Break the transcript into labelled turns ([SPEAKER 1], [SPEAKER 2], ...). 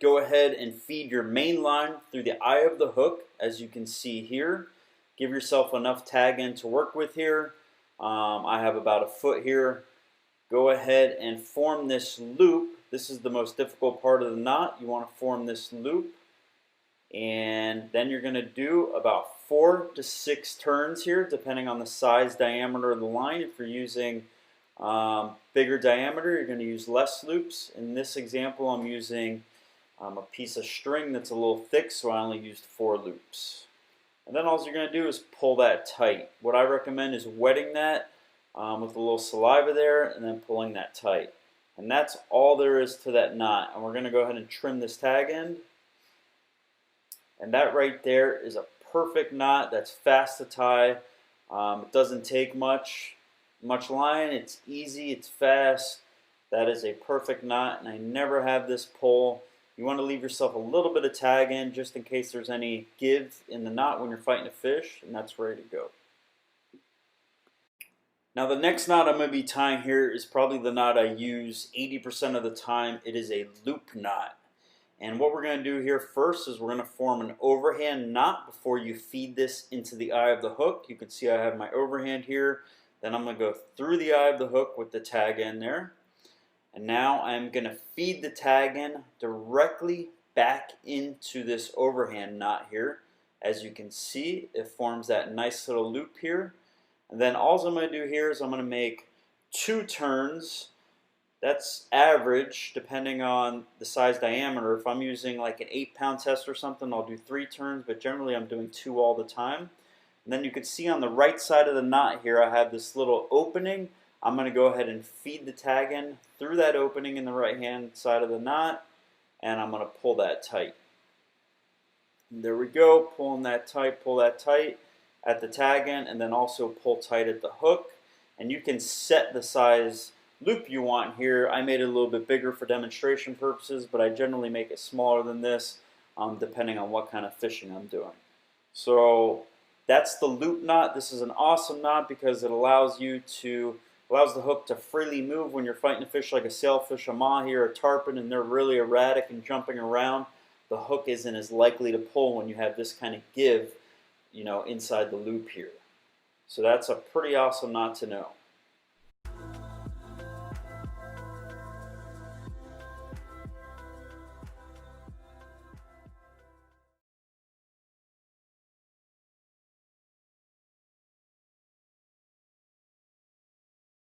[SPEAKER 1] go ahead and feed your main line through the eye of the hook, as you can see here. Give yourself enough tag end to work with here. I have about a foot here. Go ahead and form this loop. This is the most difficult part of the knot. You want to form this loop, and then you're going to do about 4 to 6 turns here, depending on the size diameter of the line. If you're using bigger diameter, you're going to use less loops. In this example, I'm using a piece of string that's a little thick, so I only used 4 loops. And then all you're going to do is pull that tight. What I recommend is wetting that with a little saliva there and then pulling that tight. And that's all there is to that knot. And we're going to go ahead and trim this tag end. And that right there is a perfect knot that's fast to tie. It doesn't take much line. It's easy, it's fast. That is a perfect knot, and I never have this pull. You want to leave yourself a little bit of tag in just in case there's any give in the knot when you're fighting a fish, and that's ready to go. Now the next knot I'm going to be tying here is probably the knot I use 80% of the time. It is a loop knot. And what we're going to do here first is we're going to form an overhand knot before you feed this into the eye of the hook. You can see I have my overhand here. Then I'm going to go through the eye of the hook with the tag end there. And now I'm going to feed the tag end directly back into this overhand knot here. As you can see, it forms that nice little loop here. And then all I'm going to do here is I'm going to make 2 turns. That's average depending on the size diameter. If I'm using like an 8-pound test or something, I'll do 3 turns, but generally I'm doing 2 all the time. And then you can see on the right side of the knot here, I have this little opening. I'm going to go ahead and feed the tag end through that opening in the right hand side of the knot, and I'm going to pull that tight. And there we go, pulling that tight, pull that tight at the tag end, and then also pull tight at the hook. And you can set the size loop you want here. I made it a little bit bigger for demonstration purposes, but I generally make it smaller than this depending on what kind of fishing I'm doing. So that's the loop knot. This is an awesome knot because it allows the hook to freely move when you're fighting a fish like a sailfish, a mahi, or a tarpon, and they're really erratic and jumping around. The hook isn't as likely to pull when you have this kind of give, inside the loop here. So that's a pretty awesome knot to know.